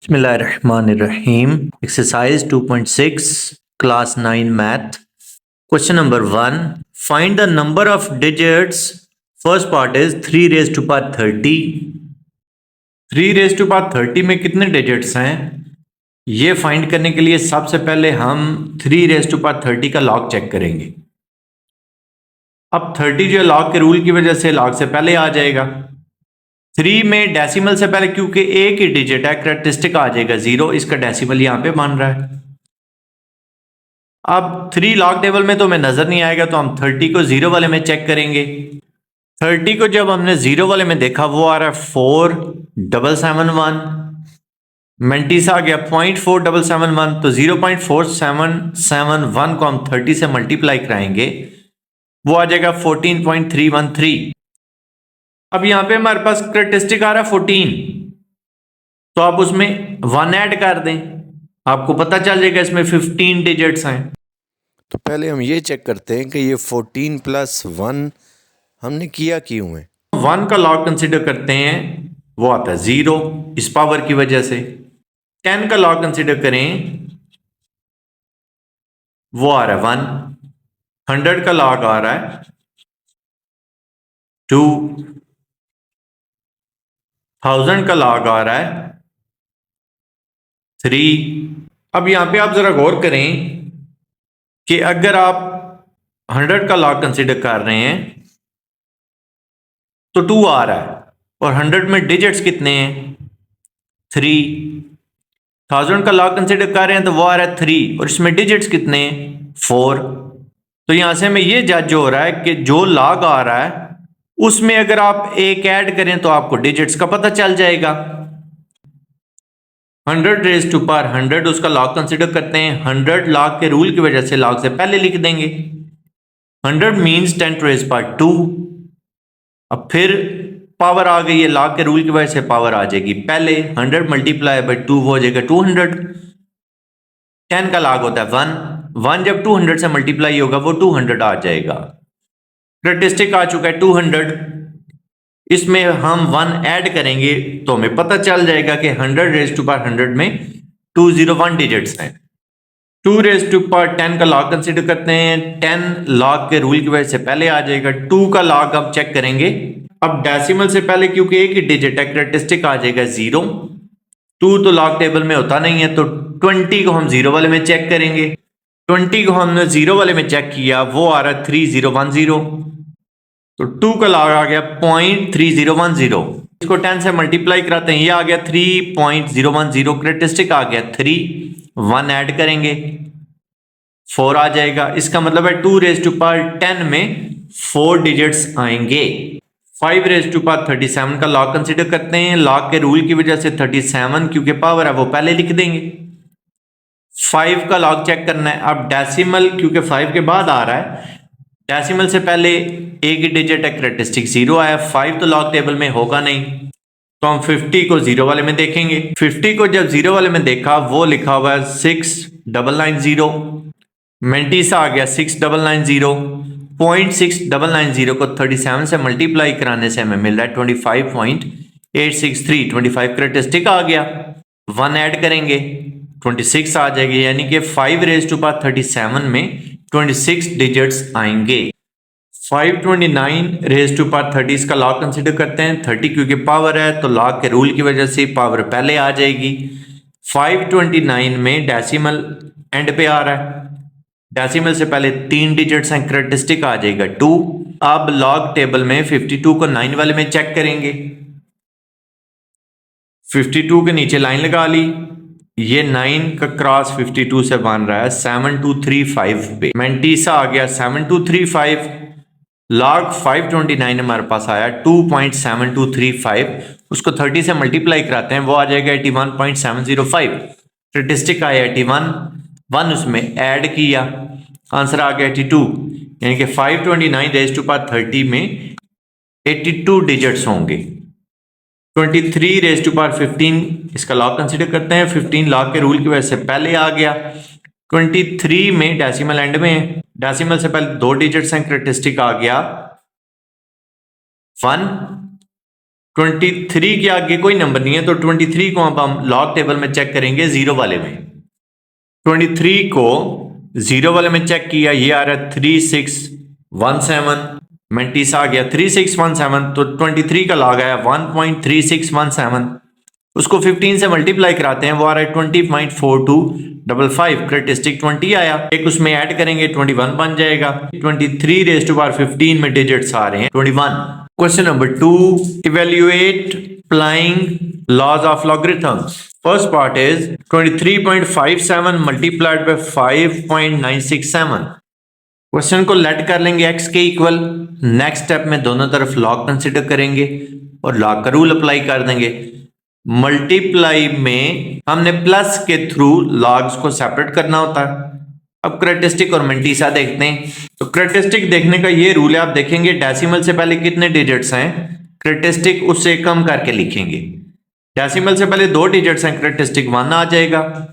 बिस्मिल्लाहिर्रहमानिर्रहीम। Exercise 2.6 class 9 math. Question number 1, find the number of digits. First part is 3 raise to power 30। 3 raise to power 30 में कितने digits हैं ये find करने के लिए सबसे पहले हम 3 रेज टू पावर 30 का लॉग चेक करेंगे। अब 30 जो लॉग के रूल की वजह से लॉग से पहले आ जाएगा। 3 में डेसिमल से पहले क्योंकि एक ही डिजिट है, कैरेक्टरिस्टिक आ जाएगा 0, इसका डेसिमल यहां पे बन रहा है। अब 3 लॉग टेबल में तो हमें नजर नहीं आएगा, तो हम 30 को 0 वाले में चेक करेंगे। 30 को जब हमने 0 वाले में देखा वो आ रहा है 4771। मेंटिस आ गया 0.4771, तो 0.4771 को हम 30 से मल्टीप्लाई कराएंगे, वो आ जाएगा 14.313। अब यहां पे हमारे पास कैरेक्टरिस्टिक आ रहा है 14, तो आप उसमें 1 ऐड कर दें, आपको पता चल जाएगा इसमें 15 डिजिट्स हैं। तो पहले हम ये चेक करते हैं कि ये 14 प्लस 1 हमने किया क्यों है। 1 का लॉग कंसिडर करते हैं, वो आता है 0 इस पावर की वजह से। 10 का लॉग कंसिडर करें, वो आ रहा है 1। 100 का लॉग आ रहा है 2। 1000 का लॉग आ रहा है 3। अब यहां पे आप जरा गौर करें कि अगर आप 100 का लॉग कंसिडर कर रहे हैं तो 2 आ रहा है, और 100 में डिजिट्स कितने हैं 3। 1000 का लॉग कंसिडर कर रहे हैं तो वो आ रहा है 3, और इसमें डिजिट्स कितने हैं 4। तो यहां से हमें ये जज हो रहा है कि जो लॉग आ रहा है उसमें अगर आप एक ऐड करें तो आपको डिजिट्स का पता चल जाएगा। 100 रेज टू पावर 100 उसका लॉग कंसिडर करते हैं। 100 लॉग के रूल की वजह से लॉग से पहले लिख देंगे। 100 मीन्स 10 रेज पावर 2। अब फिर पावर आ गई है, लॉग के रूल की वजह से पावर आ जाएगी पहले। 100 मल्टीप्लाई बाई 2 हो जाएगा 200। 10 का लॉग होता है 1 जब 200 से मल्टीप्लाई होगा वो 200 आ जाएगा। कैरेक्टरिस्टिक आ चुका है 200, इसमें हम 1 ऐड करेंगे तो हमें पता चल जाएगा कि 100 रेज टू पावर 100 में 201 डिजिट्स हैं। 2 रेज टू पावर 10 का लॉग कंसिडर करते हैं। 10 लॉग के रूल की वजह से पहले आ जाएगा। 2 का लॉग अब चेक करेंगे। अब डेसिमल से पहले क्योंकि एक ही डिजिट है, कैरेक्टरिस्टिक आ जाएगा 0। 2 तो लॉग टेबल में होता नहीं है, तो 20 को हम 0 वाले में चेक करेंगे। 20 को हमने 0 वाले में चेक किया, वो आ रहा है 3010। तो 2 का लॉग आ गया 0.3010। इसको 10 से मल्टीप्लाई कराते हैं, ये आ गया 3.010। कैरेक्टरिस्टिक आ गया 3। 1 ऐड करेंगे 4 आ जाएगा। इसका मतलब है 2 रेज टू पावर 10 में 4 डिजिट्स आएंगे। 5 रेज टू पावर 37 का लॉग कंसिडर करते हैं। लॉग के रूल की वजह से 37 क्योंकि पावर है वो पहले लिख देंगे। 5 का लॉग चेक करना है। अब डेसिमल क्योंकि 5 के बाद आ रहा है, डेसिमल से पहले एक ही डिजिट है, कैरेक्टरिस्टिक 0 आया। 5 तो लॉग टेबल में होगा नहीं, तो हम 50 को 0 वाले में देखेंगे। 50 को जब 0 वाले में देखा, वो लिखा हुआ है 6990। मेंटिस आ गया 6990। 0.6990 को 37 से मल्टीप्लाई कराने से हमें मिल रहा है 25.863। 25 कैरेक्टरिस्टिक आ गया। 1 ऐड करेंगे 26 आ जाएगी, यानी कि 5 रेज टू पावर 37 में 26 डिजिट्स आएंगे। 529 रेज टू पावर 30 का लॉग कंसिडर करते हैं। 30 क्योंकि पावर है तो लॉग के रूल की वजह से पावर पहले आ जाएगी। 529 में डेसिमल एंड पे आ रहा है, डेसिमल से पहले 3 डिजिट्स हैं, कैरेक्टरिस्टिक आ जाएगा 2। अब लॉग टेबल में 52 को 9 वाले में चेक करेंगे। 52 के नीचे लाइन लगा ली, ये 9 का क्रॉस 52 से बन रहा है 7235 पे। मेंटिसा आ गया 7235। लॉग 529 हमारे पास आया 2.7235। उसको 30 से मल्टीप्लाई कराते हैं, वो आ जाएगा 81.705। स्टेटिस्टिक आया 81। 1 उसमें ऐड किया, आंसर आ गया 82। यानी कि 529 रेज टू पावर 30 में 82 डिजिट्स होंगे। 23 रेज टू पावर 15 इसका लॉग कंसिडर करते हैं। 15 लॉग के रूल की वजह से पहले आ गया। 23 में डेसिमल एंड में है, डेसिमल से पहले 2 डिजिट्स हैं, कैरेक्टरिस्टिक आ गया 1। 23 के आगे कोई नंबर नहीं है, तो 23 को अब हम लॉग टेबल में चेक करेंगे जीरो वाले में। 23 को जीरो वाले में चेक किया, ये आ रहा है 3617, मेंटिस आ गया 3617, तो 23 का लॉग आया 1.3617, उसको 15 से मल्टीप्लाई कराते हैं, वो आ रहा है 20.4255, क्रेटिस्टिक 20 आया, एक उसमें ऐड करेंगे 21 बन जाएगा। 23 रेज़ टू पावर 15 में डिजिट्स आ रहे हैं 21। Question number 2, evaluate applying laws of logarithms. First part is 23.57 multiplied by 5.967। Question को लेट कर लेंगे x के इक्वल। नेक्स्ट स्टेप में दोनों तरफ लॉग कंसिडर करेंगे और लॉग का रूल अप्लाई कर देंगे। मल्टीप्लाई में हमने प्लस के थ्रू लॉग्स को सेपरेट करना होता है। अब क्रेटिस्टिक और मेंटिसा देखते हैं। तो क्रेटिस्टिक देखने का ये रूल है, आप देखेंगे डेसिमल से पहले कितने डिजिट्स हैं, क्रेटिस्टिक उससे कम करके लिखेंगे। डेसिमल से पहले 2 डिजिट्स हैं, क्रेटिस्टिक 1 आ जाएगा।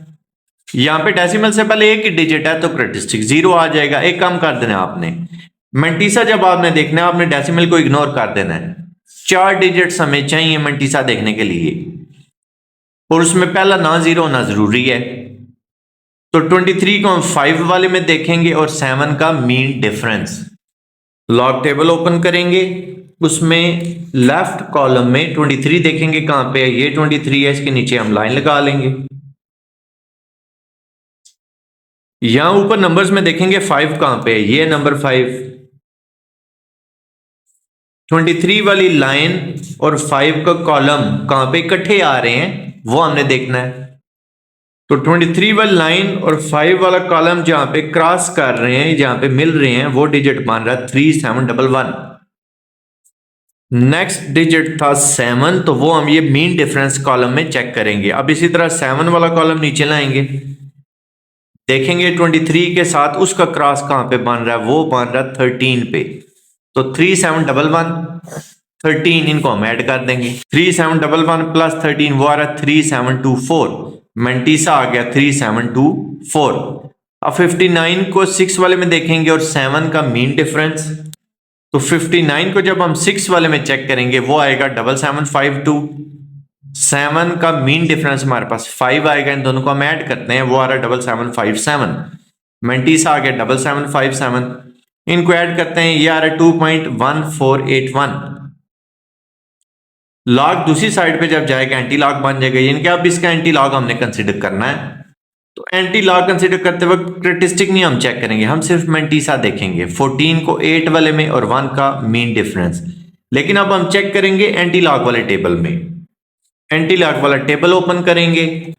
यहां पे डेसिमल से पहले एक ही डिजिट है तो क्रेटिस्टिक 0 आ जाएगा, एक कम कर देना है आपने। मेंटिसा जब आपने देखना है, आपने डेसिमल को इग्नोर कर देना है। 4 डिजिट्स हमें चाहिए मेंटिसा देखने के लिए, और उसमें पहला ना 0 होना जरूरी है। तो 23 को हम 5 वाले में देखेंगे और 7 का mean difference. Log table open करेंगे, उसमें लेफ्ट कॉलम में 23 देखेंगे कहां पे है, ये 23 है, इसके नीचे हम लाइन लगा लेंगे। यहां ऊपर नंबर्स में देखेंगे 5 कहां पे है, ये नंबर 5। 23 वाली लाइन और 5 का कॉलम कहां पे इकट्ठे आ रहे हैं वो हमने देखना है। तो 23 वाली लाइन और 5 वाला कॉलम जहां पे क्रॉस कर रहे हैं, जहां पे मिल रहे हैं, वो डिजिट बन रहा है 3711। नेक्स्ट डिजिट था 7, तो वो हम ये मीन डिफरेंस कॉलम में चेक करेंगे। अब इसी तरह 7 वाला कॉलम नीचे लाएंगे, देखेंगे 23 के साथ उसका क्रॉस कहां पे बन रहा है, वो बन रहा है 13 पे। तो 3711 13, इनको हम ऐड कर देंगे। 3711 प्लस 13 वो आ रहा है 3724। मेंटिसा आ गया 3724। अब 59 को 6 वाले में देखेंगे और 7 का मीन डिफरेंस। तो 59 को जब हम 6 वाले में चेक करेंगे वो आएगा 7752। 7 का मीन डिफरेंस हमारे पास 5 आएगा, इन दोनों को हम ऐड करते हैं, वो आ रहा है 7757। मेंटिसा आ गया 7757, इनको ऐड करते हैं, ये आ रहा है 2.1481। लॉग दूसरी साइड पे जब जाएगा एंटी लॉग बन जाएगा, यानी कि अब इसका एंटी लॉग हमने कंसीडर करना है। तो एंटी लॉग कंसीडर करते वक्त क्रेटिस्टिक नहीं हम चेक करेंगे, हम सिर्फ मेंटिसा देखेंगे, 14 को 8 वाले में और 1 का मीन डिफरेंस। लेकिन अब हम चेक करेंगे एंटी लॉग वाले टेबल में। एंटी लॉग वाला टेबल ओपन करेंगे,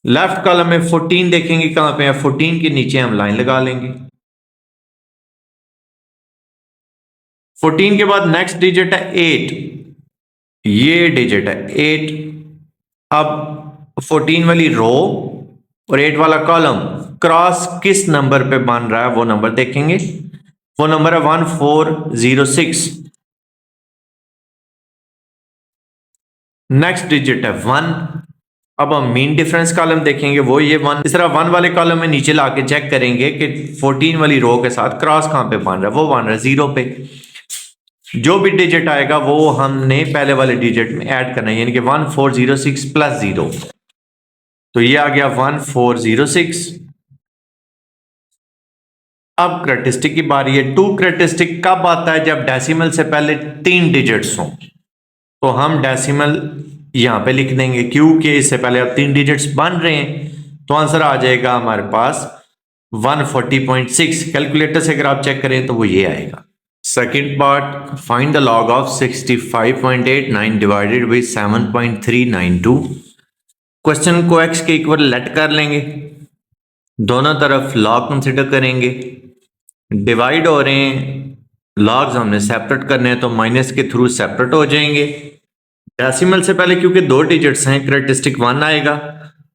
लेफ्ट कॉलम में 14 देखेंगे कहां पे है, 14 के नीचे हम लाइन लगा लेंगे। 14 के बाद नेक्स्ट डिजिट है 8, ये डिजिट है 8। अब 14 वाली रो और 8 वाला कॉलम क्रॉस किस नंबर पे बन रहा है वो नंबर देखेंगे, वो नंबर है 1406। नेक्स्ट डिजिट है 1। अब हम मीन डिफरेंस कॉलम देखेंगे, वो ये 1। इस तरह 1 वाले कॉलम में नीचे लाके चेक करेंगे कि 14 वाली रो के साथ क्रॉस कहां पे बन रहा है, वो बन रहा है 0 पे। जो भी डिजिट आएगा वो हमने पहले वाले डिजिट में ऐड करना है, यानी कि 1406 प्लस 0, तो ये आ गया 1406। अब क्रेटिस्टिक की बारी है। 2 क्रेटिस्टिक कब आता है, जब डेसिमल से पहले 3 डिजिट्स हों। तो हम डेसिमल यहां पे लिख देंगे, क्योंकि इससे पहले अब 3 डिजिट्स बन रहे हैं, तो आंसर आ जाएगा हमारे पास 140.6। कैलकुलेटर से अगर आप चेक करें तो वो ये आएगा। Second part, find the log of 65.89 divided by 7.392। Question को x के इक्वल लेट कर लेंगे, दोनों तरफ लॉग कंसिडर करेंगे, डिवाइड हो रहे हैं, लॉग्स हमने सेपरेट करने हैं तो माइनस के थ्रू सेपरेट हो जाएंगे। डेसिमल से पहले क्योंकि 2 डिजिट्स हैं, क्रेटिस्टिक 1 आएगा।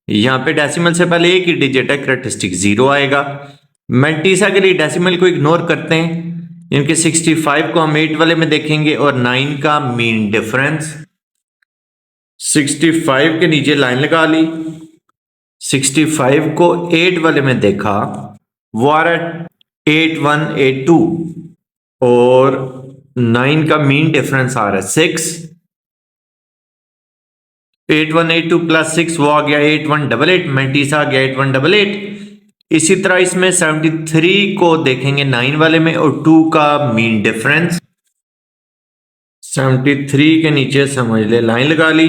यहां पे डेसिमल से पहले एक ही डिजिट है, क्रेटिस्टिक 0 आएगा। मेंटिसा के लिए डेसिमल को इग्नोर करते हैं, इनके 65 को हम 8 वाले में देखेंगे और 9 का मीन डिफरेंस। 65 के नीचे लाइन लगा ली, 65 को 8 वाले में देखा, वो आ रहा है 8182 और 9 का मीन डिफरेंस आ रहा है 6। 8182 प्लस 6 वो आ गया 8188, मैंटीसा आ गया 8188। इसी तरह इसमें 73 को देखेंगे 9 वाले में और 2 का मीन डिफरेंस। 73 के नीचे समझ ले लाइन लगा ली।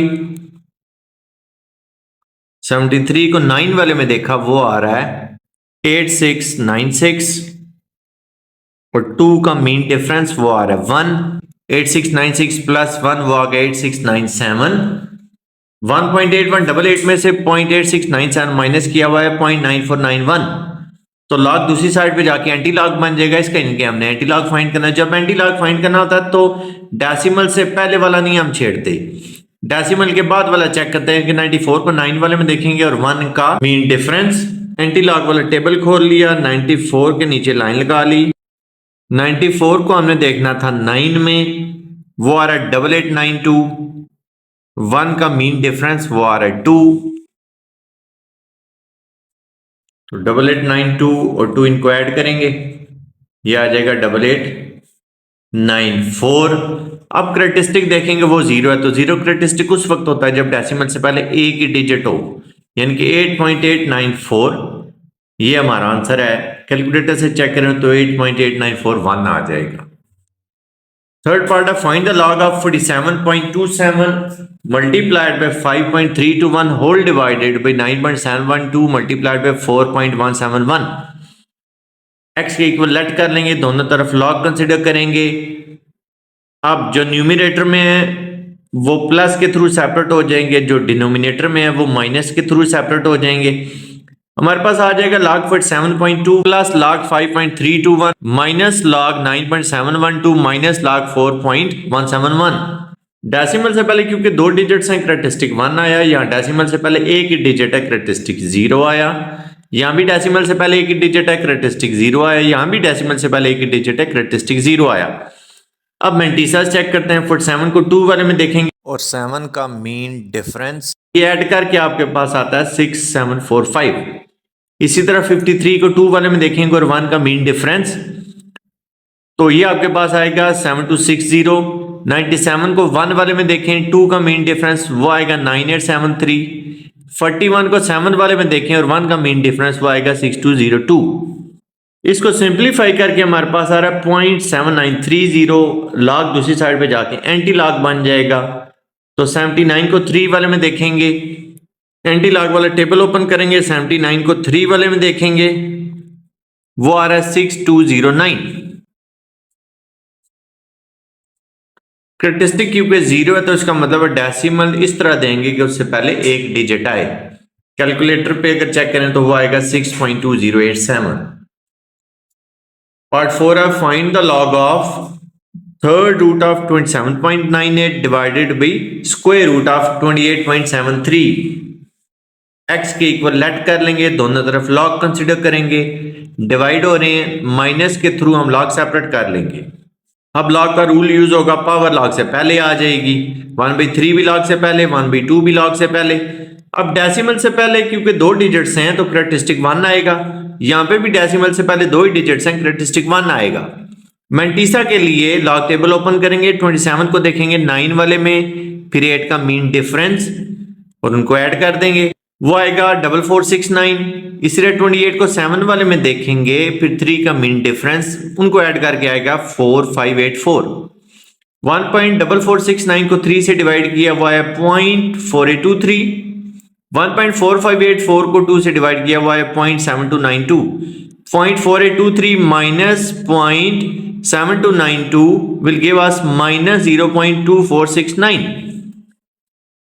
73 को 9 वाले में देखा वो आ रहा है 8696 और 2 का मीन डिफरेंस वो आ रहा है 1। 8696 प्लस 1 वो आ गया 8697। 1.8188 में से 0.8697 माइनस किया हुआ है 0.9491, तो लॉग दूसरी साइड पे जाके एंटी लॉग बन जाएगा इसका। इनके हमने एंटी लॉग फाइंड करना है। जब एंटी लॉग फाइंड करना होता है तो डेसिमल से पहले वाला नहीं हम छेड़ते, डेसिमल के बाद वाला चेक करते हैं कि 94 को 9 वाले में देखेंगे और 1 का मीन डिफरेंस। एंटी लॉग वाला टेबल खोल लिया, 94 के नीचे लाइन लगा ली। 94 को हमने देखना था 9 में, वो आ रहा है 8892। 1 का मीन डिफरेंस वो आ रहा है 2, तो 8892 और 2 इनको ऐड करेंगे, ये आ जाएगा 8894। अब करेक्टरिस्टिक देखेंगे वो जीरो है, तो जीरो करेक्टरिस्टिक उस वक्त होता है जब डेसिमल से पहले एक ही डिजिट हो, यानी कि 8.894। ये हमारा आंसर है। कैलकुलेटर से चेक करें तो 8.8941 आ जाएगा। थर्ड पार्ट है find the log of 47.27 multiplied by 5.321 whole divided by 9.712 multiplied by 4.171। x के इक्वल लेट कर लेंगे, दोनों तरफ लॉग कंसिडर करेंगे। अब जो न्यूमरेटर में है वो प्लस के थ्रू सेपरेट हो जाएंगे, जो डिनोमिनेटर में है वो माइनस के थ्रू सेपरेट हो जाएंगे। हमारे पास आ जाएगा log 47.2 plus log 5.321 minus log 9.712 minus log 4.171। Decimal से पहले क्योंकि दो डिजिट्स हैं करेक्टरिस्टिक 1 आया, यहाँ डेसिमल से पहले एक ही डिजिट है करेक्टरिस्टिक 0 आया। यहाँ भी डेसिमल से पहले एक ही डिजिट है करेक्टरिस्टिक 0 आया, यहाँ भी डेसिमल से पहले एक ही डिजिट है करेक्टरिस्टिक 0 आया। अब मैंटीसा चेक करते हैं। 47 को 2 वाले में देखेंगे और 7 का मीन डिफरेंस, ये ऐड करके आपके पास आता है 6745। इसी तरह 53 को 2 वाले में देखेंगे और 1 का मीन डिफरेंस, तो ये आपके पास आएगा 7260। 97 को 1 वाले में देखें, 2 का मीन डिफरेंस वो आएगा 9873। 41 को 7 वाले में देखें और 1 का मीन डिफरेंस वो आएगा 6202। इसको सिंप्लीफाई करके हमारे पास आ रहा है 0.7930। लॉग दूसरी साइड पे जाके एंटी लॉग बन जाएगा, तो 79 को 3 वाले में देखेंगे, एंटी लॉग वाला टेबल ओपन करेंगे, 79 को 3 वाले में देखेंगे, वो आ रहा है 6209। करेक्टरिस्टिक क्योंकि 0 है तो इसका मतलब है डेसिमल इस तरह देंगे कि उससे पहले एक डिजिट आए। कैलकुलेटर पे अगर चेक करें तो वो आएगा 6.2087। पार्ट 4 है find the log of third root of 27.98 divided by square root of 28.73। x के इक्वल लेट कर लेंगे, दोनों तरफ लॉग कंसिडर करेंगे, डिवाइड हो रहे हैं माइनस के थ्रू हम लॉग सेपरेट कर लेंगे। अब लॉग का रूल यूज होगा, पावर लॉग से पहले आ जाएगी, 1/3 भी लॉग से पहले, 1/2 भी लॉग से पहले। अब डेसिमल से पहले क्योंकि दो डिजिट्स हैं तो करेक्टरिस्टिक 1 आएगा, यहाँ पे भी डेसिमल से पहले दो ही डिजिट्स हैं, करेक्टरिस्टिक 1 आएगा। मैंटीसा के लिए लॉग टेबल ओपन करेंगे, 27 को देखेंगे 9 वाले में, फिर 8 का मीन डिफरेंस और उनको ऐड कर देंगे, वो आएगा 4469। इसी तरह 28 को 7 वाले में देखेंगे, फिर 3 का मीन डिफरेंस, उनको ऐड करके आएगा 4584। 1.4469 को 3 से डिवाइड किया वो आया 0.4823। 1.4584 को 2 से डिवाइड किया वो आया 0.7292। 0.4823 minus 0.7292 will give us minus 0.2469।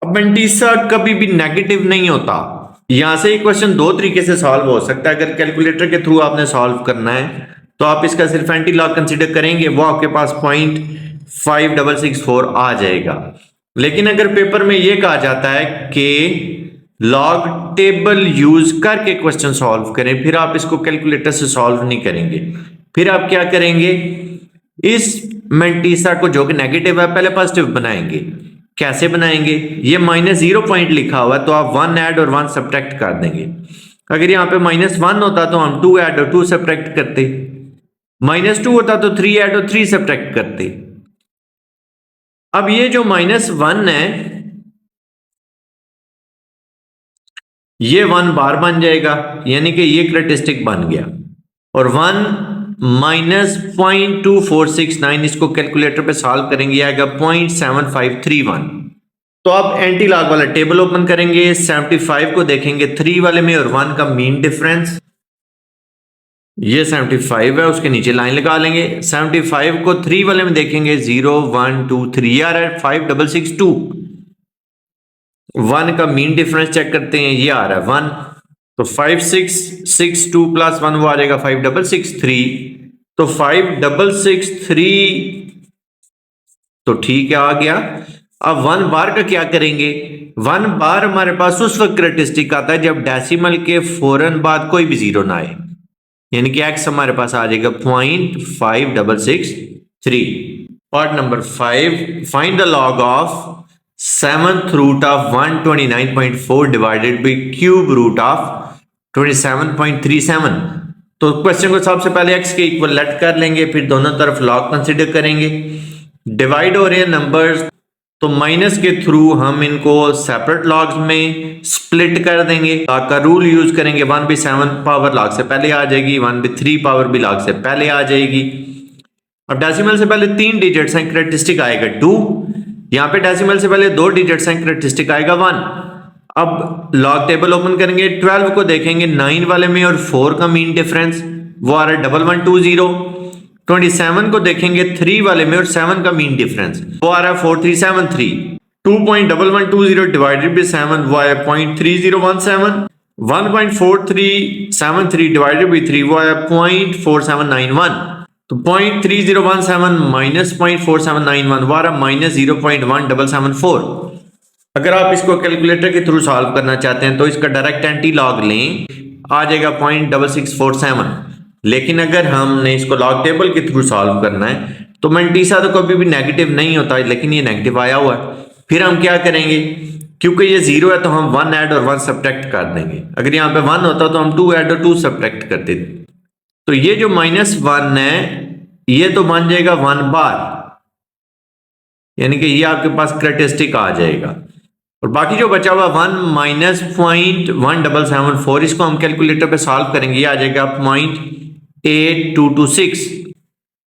अब मैंटीसा कभी भी नेगेटिव नहीं होता। यहां से क्वेश्चन दो तरीके से सॉल्व हो सकता है। अगर कैलकुलेटर के थ्रू आपने सॉल्व करना है तो आप इसका सिर्फ एंटी लॉग कंसीडर करेंगे, वो आपके पास 0.5664 आ जाएगा। लेकिन अगर पेपर में यह कहा जाता है कि लॉग टेबल यूज करके क्वेश्चन सॉल्व करें, फिर आप इसको कैलकुलेटर से सॉल्व नहीं करेंगे। फिर आप क्या करेंगे, इस मैंटीसा को जो कि नेगेटिव है पहले पॉजिटिव बनाएंगे। कैसे बनाएंगे, ये -0 पॉइंट लिखा हुआ है तो आप 1 ऐड और 1 सब्ट्रैक्ट कर देंगे। अगर यहाँ पे -1 होता तो हम 2 ऐड और 2 सब्ट्रैक्ट करते, -2 होता तो 3 ऐड और 3 सब्ट्रैक्ट करते। अब ये जो -1 है ये 1 बार बन जाएगा, यानी कि ये करेक्टरिस्टिक बन गया। और 1 माइनस 0.2469 इसको कैलकुलेटर पे सॉल्व करेंगे, आएगा 0.7531। तो अब एंटी लॉग वाला टेबल ओपन करेंगे, 75 को देखेंगे 3 वाले में और 1 का मीन डिफरेंस, ये 75 है, उसके नीचे लाइन लगा लेंगे। 75 को 3 वाले में देखेंगे 0 1 2 3 आ रहा है 5662। 1 का मीन डिफरेंस चेक करते हैं, ये आ रहा है 1, तो 5662 प्लस 1 वो आ जाएगा 5663। तो 5663 तो ठीक है, आ गया। अब 1 बार का क्या करेंगे? 1 बार हमारे पास उस वक्त करेक्टरिस्टिक आता है जब डेसिमल के फौरन बाद कोई भी जीरो ना आए, यानी कि x हमारे पास आ जाएगा 0.5663। Part number 5, find the log of 7th root of 129.4 divided by cube root of 27.37। तो क्वेश्चन को सबसे पहले x के इक्वल लेट कर लेंगे, फिर दोनों तरफ लॉग कंसिडर करेंगे। डिवाइड हो रहे हैं नंबर्स, तो माइनस के थ्रू हम इनको सेपरेट लॉग्स में स्प्लिट कर देंगे। लॉग का रूल यूज करेंगे, 1/7 पावर लॉग से पहले आ जाएगी, 1/3 पावर भी लॉग से पहले आ जाएगी। अब डेसिमल से पहले 3 डिजिट्स हैं, करेक्टरिस्टिक आएगा 2। यहाँ पे डेसिमल से पहले 2 डिजिट्स हैं, करेक्टरिस्टिक आएगा 1। अब लॉग टेबल ओपन करेंगे, 12 को देखेंगे 9 वाले में और 4 का मीन डिफरेंस वो आ रहा है 1120। 27 को देखेंगे 3 वाले में और 7 का मीन डिफरेंस वो आ रहा है 4373। 2.1120 डिवाइडेड बाय 7 वो आया 0.3017। 1.4373 डिवाइडेड बाय 3 वो आया 0.4791। तो 0.3017 माइनस 0.4791 वो आ रहा माइनस 0.1774। अगर आप इसको कैलकुलेटर के थ्रू सॉल्व करना चाहते हैं तो इसका डायरेक्ट एंटी लॉग लें, आ जाएगा 0.6647। लेकिन अगर हमने इसको लॉग टेबल के थ्रू सॉल्व करना है तो मैंटीसा तो कभी भी नेगेटिव नहीं होता, लेकिन ये नेगेटिव आया हुआ है। फिर हम क्या करेंगे, क्योंकि ये 0 है तो हम 1 ऐड और 1 सब्ट्रैक्ट कर देंगे। अगर यहाँ पे 1 होता तो हम 2 ऐड और 2 सब्ट्रैक्ट करते। तो ये जो -1 है ये तो बन जाएगा 1 बार, यानी कि ये आपके पास करेक्टरिस्टिक आ जाएगा। और बाकी जो बचा हुआ 1 माइनस 0.1774 इसको हम कैलकुलेटर पे सॉल्व करेंगे, ये आ जाएगा 0.8226।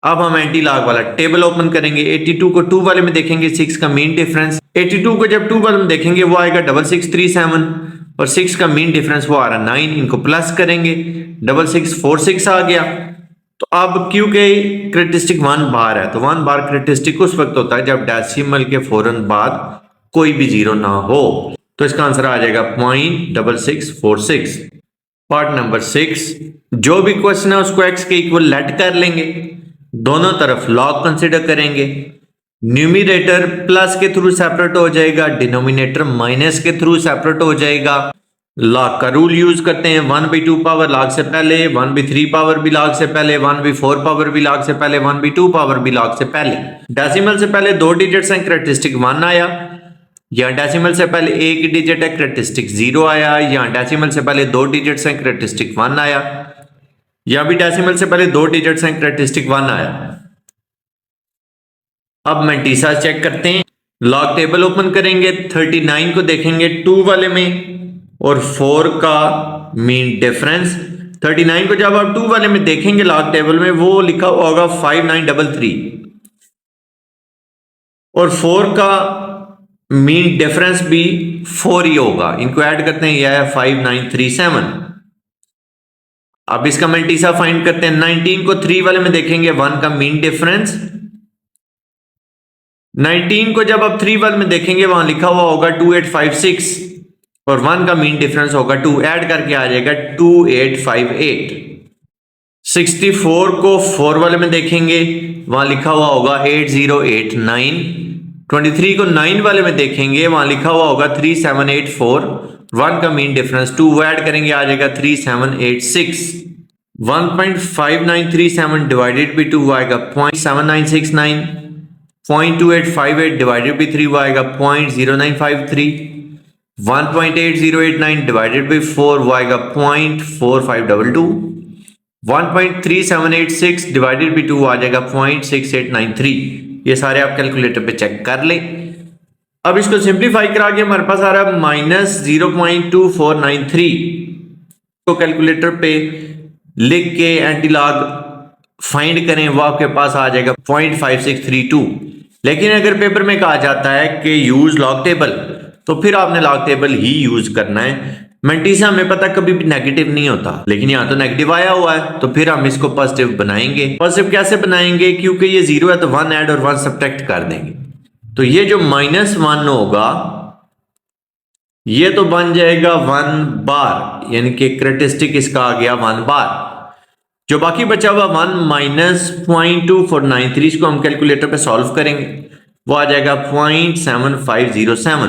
अब हम एंटी लॉग वाला टेबल ओपन करेंगे, 82 को 2 वाले में देखेंगे 6 का मीन डिफरेंस, 82 को जब 2 वाले में देखेंगे वो आएगा 6637 और 6 का मीन डिफरेंस वो आ रहा 9, इनको प्लस करेंगे 6646 आ गया। तो अब क्योंकि करेक्टरिस्टिक 1 बार है तो 1 बार करेक्टरिस्टिक उस वक्त होता है जब डेसिमल के फौरन बाद कोई भी जीरो ना हो। तो इसका आंसर आ जाएगा 0.6646। पार्ट नंबर 6, जो भी क्वेश्चन है उसको x के इक्वल लेट कर लेंगे, दोनों तरफ log कंसिडर करेंगे। न्यूमिनेटर प्लस के थ्रू सेपरेट हो जाएगा, डिनोमिनेटर माइनस के थ्रू सेपरेट हो जाएगा। लॉग का रूल यूज करते हैं, 1/2 पावर लॉग से पहले, 1/3 पावर भी लॉग से पहले, 1/4 पावर भी लॉग से पहले, 1/2 पावर भी लॉग से पहले। डेसिमल से पहले 2 डिजिट्स हैं, करेक्टरिस्टिक 1 आया। या डेसिमल से पहले 1 डिजिट है, करेक्टरिस्टिक 0 आया। या डेसिमल से पहले 2 डिजिट्स हैं, करेक्टरिस्टिक 1 आया। या भी डेसिमल से पहले 2 डिजिट्स हैं, करेक्टरिस्टिक 1 आया। अब मैंटीसा चेक करते हैं, लॉग टेबल ओपन करेंगे, 39 को देखेंगे 2 वाले में और 4 का मीन डिफरेंस। 39 को जब आप 2 वाले में देखेंगे लॉग टेबल में वो लिखा होगा 5933 और 4 का मीन डिफरेंस भी 4 ही होगा, इनको ऐड करते हैं, यह है 5937। अब इसका मैंटीसा फाइंड करते हैं, 19 को 3 वाले में देखेंगे 1 का मीन डिफरेंस। 19 को जब आप 3 वाले में देखेंगे वहां लिखा हुआ होगा 2856 और 1 का मीन डिफरेंस होगा 2, ऐड करके आ जाएगा 2858। 64 को 4 वाले में देखेंगे वहां लिखा हुआ होगा 8089। 23 को 9 वाले में देखेंगे वहां लिखा हुआ होगा 3784, 1 का मीन डिफरेंस 2, वो ऐड करेंगे आ जाएगा 3786। 1.5937 डिवाइडेड बाई 2 आएगा 0.7969। 0.2858 डिवाइडेड बाई 3 वो आएगा 0.0953। 1.8089 डिवाइडेड बाई 4 वो आएगा 0.4522। 1.3786 डिवाइडेड बाई 2 आ जाएगा 0.6893। ये सारे आप कैलकुलेटर पे चेक कर लें। अब इसको सिंप्लीफाई करा के हमारे पास आ रहा है -0.2493 को कैलकुलेटर पे लिख के एंटी लॉग फाइंड करें, वो आपके पास आ जाएगा 0.5632। लेकिन अगर पेपर में कहा जाता है कि यूज लॉग टेबल, तो फिर आपने लॉग टेबल ही यूज करना है। मेंटीसा हमें पता कभी भी नेगेटिव नहीं होता, लेकिन यहाँ तो नेगेटिव आया हुआ है, तो फिर हम इसको पॉजिटिव बनाएंगे। पॉजिटिव कैसे बनाएंगे, क्योंकि ये 0 है तो 1 ऐड और 1 सब्ट्रैक्ट कर देंगे। तो ये जो -1 होगा ये तो बन जाएगा 1 बार, यानी कि करेक्टरिस्टिक इसका आ गया 1 बार। जो बाकी बचा हुआ 1 -0.2493 इसको हम कैलकुलेटर पे सॉल्व करेंगे, वो आ जाएगा 0.7507।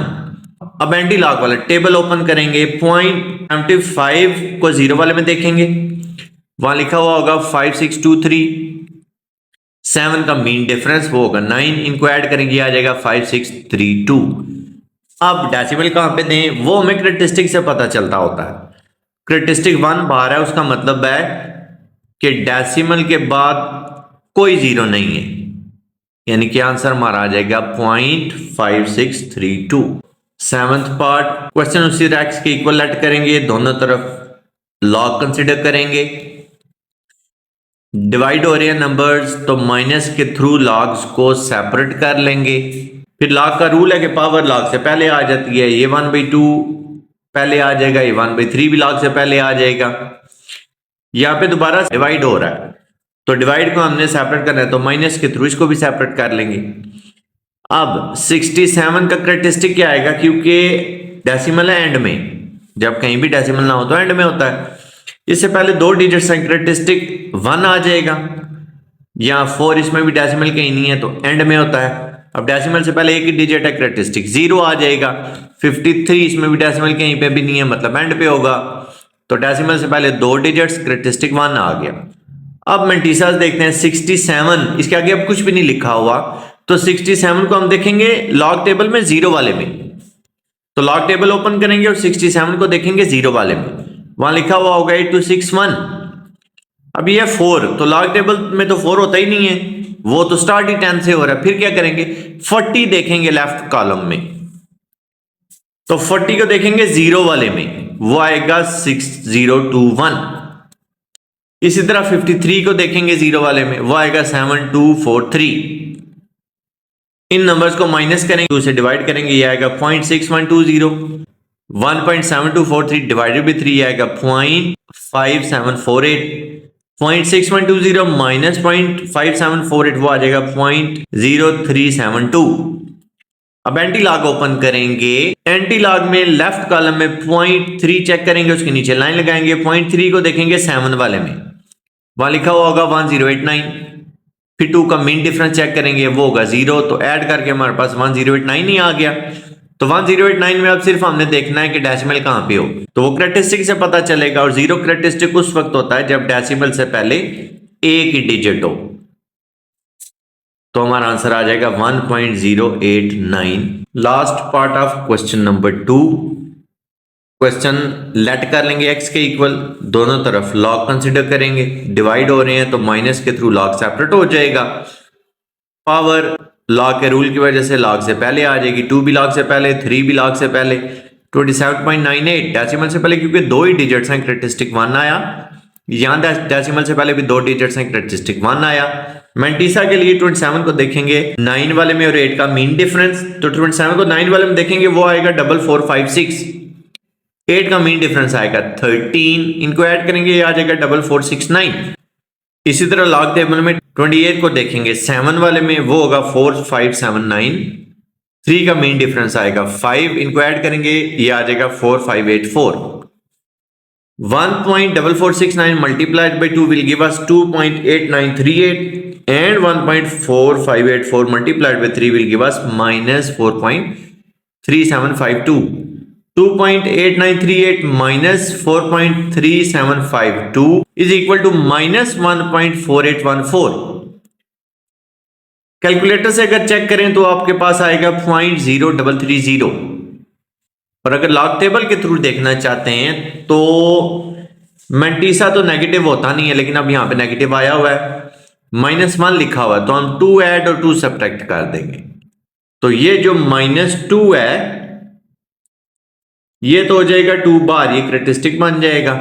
अब एंटी लॉग वाला टेबल ओपन करेंगे, 0.75 को 0 वाले में देखेंगे, वहां लिखा हुआ होगा 5623। 7 का मीन डिफरेंस वो होगा 9, इनको ऐड करेंगे आ जाएगा 5632। अब डेसिमल कहां पे दें, वो हमें करेक्टरिस्टिक से पता चलता होता है। करेक्टरिस्टिक 1 बार है, उसका मतलब है कि डेसिमल के बाद कोई जीरो नहीं है, यानी कि आंसर हमारा आ जाएगा 0.5632। 7th पार्ट क्वेश्चन उसी एक्स के इक्वल लेट करेंगे, दोनों तरफ लॉग कंसिडर करेंगे। डिवाइड हो रहे हैं नंबर्स, तो माइनस के थ्रू लॉग्स को सेपरेट कर लेंगे। फिर लॉग का रूल है कि पावर लॉग से पहले आ जाती है, ये 1/2 पहले आ जाएगा, ये 1/3 भी लॉग से पहले आ जाएगा। यहाँ पे दोबारा डिवाइड हो रहा है, तो डिवाइड को हमने सेपरेट करना है, तो माइनस के थ्रू इसको भी सेपरेट कर लेंगे। अब 67 का करेक्टरिस्टिक क्या आएगा, क्योंकि डेसिमल है एंड में, जब कहीं भी डेसिमल ना हो तो एंड में होता है। इससे पहले 2 डिजिट्स हैं, करेक्टरिस्टिक 1 आ जाएगा, या 4 इसमें भी डेसिमल कहीं नहीं है तो एंड में होता है। अब डेसिमल से पहले एक ही डिजिट है, करेक्टरिस्टिक 0 आ जाएगा। 53 इसमें भी डेसिमल कहीं पे भी नहीं है, मतलब एंड पे होगा, तो डेसिमल से पहले 2 डिजिट्स, करेक्टरिस्टिक 1 आ गया। अब मेंटीसास देखते हैं 67, इसके आगे अब कुछ भी नहीं लिखा हुआ, तो 67 को हम देखेंगे लॉग टेबल में 0 वाले में, तो लॉग टेबल ओपन करेंगे और 67 को देखेंगे 0 वाले में, वहां लिखा हुआ होगा 8261। अब ये 4, तो लॉग टेबल में तो 4 होता ही नहीं है, वो तो स्टार्ट ही 10 से हो रहा है। फिर क्या करेंगे, 40 देखेंगे लेफ्ट कॉलम में, तो 40 को देखेंगे 0 वाले में, वो आएगा 6021। इसी तरह 53 को देखेंगे 0 वाले में, वो आएगा 7243। इन नंबर्स को माइनस करेंगे, 2 से डिवाइड करेंगे, ये आएगा 0.6120। 1.7243 डिवाइडेड बाई 3 आएगा 0.5748। 0.6120 माइनस 0.5748 वो आ जाएगा 0.0372। अब एंटी लॉग ओपन करेंगे, एंटी लॉग में लेफ्ट कॉलम में 0.3 चेक करेंगे, उसके नीचे लाइन लगाएंगे, 0.3 को देखेंगे 7 वाले में, वहां लिखा हुआ होगा 1089। फिर 2 का मीन डिफरेंस चेक करेंगे, वो होगा 0, तो ऐड करके हमारे पास 1089 ही आ गया। तो 1089 में अब सिर्फ हमने देखना है कि डेसिमल कहां पे हो, तो वो करेक्टरिस्टिक से पता चलेगा। और 0 करेक्टरिस्टिक उस वक्त होता है जब डेसिमल से पहले एक ही डिजिट हो, तो हमारा आंसर आ जाएगा 1.089। Last part of question number 2, question let कर लेंगे x के इक्वल, दोनों तरफ लॉग कंसिडर करेंगे, डिवाइड हो रहे हैं तो माइनस के थ्रू लॉग सेपरेट हो जाएगा। पावर लॉग के रूल की वजह से लॉग से पहले आ जाएगी, 2 भी लॉग से पहले, 3 भी लॉग से पहले। 27.98 डेसिमल से पहले, क्योंकि 2 ही डिजिट्स हैं, करेक्टरिस्टिक 1 आया। यहां डेसिमल से पहले भी 2 डिजिट्स हैं, करेक्टरिस्टिक 1 आया। मेंटीसा के लिए 27 को देखेंगे 9 वाले में और 8 का मीन डिफरेंस, तो 27 को 9 वाले में देखेंगे, वो आएगा 4456। 8 का मीन डिफरेंस आएगा 13, इनको ऐड करेंगे, ये आ जाएगा 4469। इसी तरह लॉग टेबल में 28 को देखेंगे 7 वाले में, वो होगा 4579। 3 का मीन डिफरेंस आएगा 5, इनको ऐड करेंगे, ये आ जाएगा 4584। 1.4469 multiplied by 2 will give us 2.8938 and 1.4584 multiplied by 3 will give us -4.3752। 2.8938 minus 4.3752 is equal to minus 1.4814। Calculator से अगर चेक करें तो आपके पास आएगा 0.0330। और अगर लॉग टेबल के थ्रू देखना चाहते हैं तो मेंटीसा तो नेगेटिव होता नहीं है, लेकिन अब यहां पे नेगेटिव आया हुआ है, -1 लिखा हुआ है, तो हम 2 ऐड और 2 सब्ट्रैक्ट कर देंगे, तो ये जो -2 है ये तो हो जाएगा 2 बार, ये क्रेटिस्टिक बन जाएगा।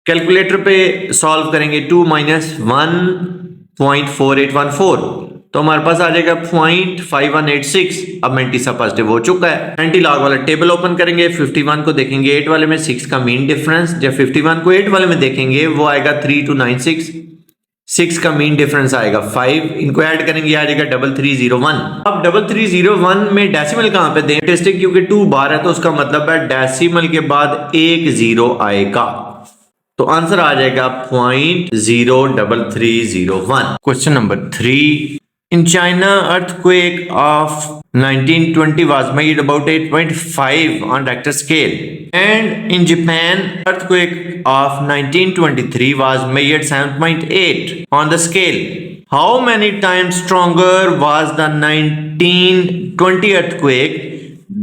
कैलकुलेटर पे सॉल्व करेंगे 2 - 1.4814 तो हमारे पास आ जाएगा 0.5186। अब मेंटिसा पॉजिटिव हो चुका है। एंटी लॉग वाला टेबल ओपन करेंगे, 51 को देखेंगे 8 वाले में, 6 का मीन डिफरेंस। जब 51 को 8 वाले में देखेंगे वो आएगा 3296, 6 का मीन डिफरेंस आएगा 5, इनको ऐड करेंगे आ जाएगा 3301। अब 3301 में डेसिमल कहां पे दें? टेस्टिंग क्योंकि 2 बार है तो उसका मतलब है डेसिमल के बाद एक जीरो आएगा, तो आंसर आ जाएगा 0.03301। Question number 3, in China earthquake of 1920 was measured about 8.5 on Richter scale, and in Japan earthquake of 1923 was measured 7.8 on the scale. How many times stronger was the 1920 earthquake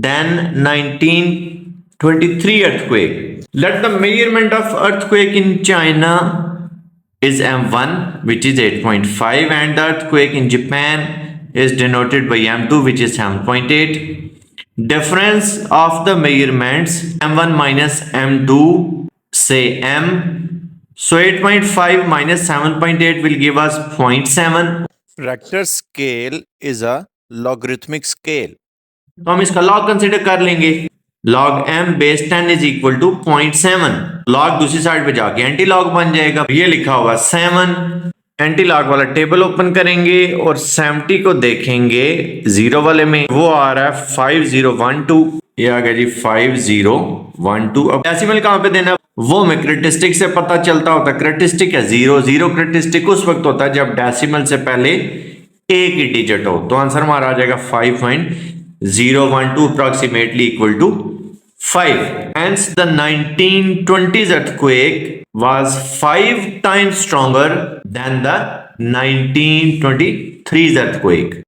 than 1923 earthquake? Let the measurement of earthquake in China is M1, which is 8.5, and the earthquake in Japan is denoted by M2, which is 7.8. Difference of the measurements M1 minus M2, say M. So 8.5 minus 7.8 will give us 0.7. Richter scale is a logarithmic scale. तो हम इसका log consider कर लेंगे। log m base 10 is equal to 0.7। log दूसरी side पे जाके anti log बन जाएगा, ये लिखा होगा 7। एंटी लॉग वाला टेबल ओपन करेंगे और 70 को देखेंगे 0 वाले में, वो आ रहा है 5012, ये आ गया जी 5012। अब डेसिमल कहां पे देना वो हमें क्रेटिस्टिक से पता चलता होता है। क्रेटिस्टिक है 0, 0 क्रेटिस्टिक उस वक्त होता है जब डेसिमल से पहले एक ही डिजिट हो, तो आंसर हमारा आ जाएगा 5.012 approximately equal to 5. Hence the 1920s earthquake was 5 times stronger than the 1923's earthquake.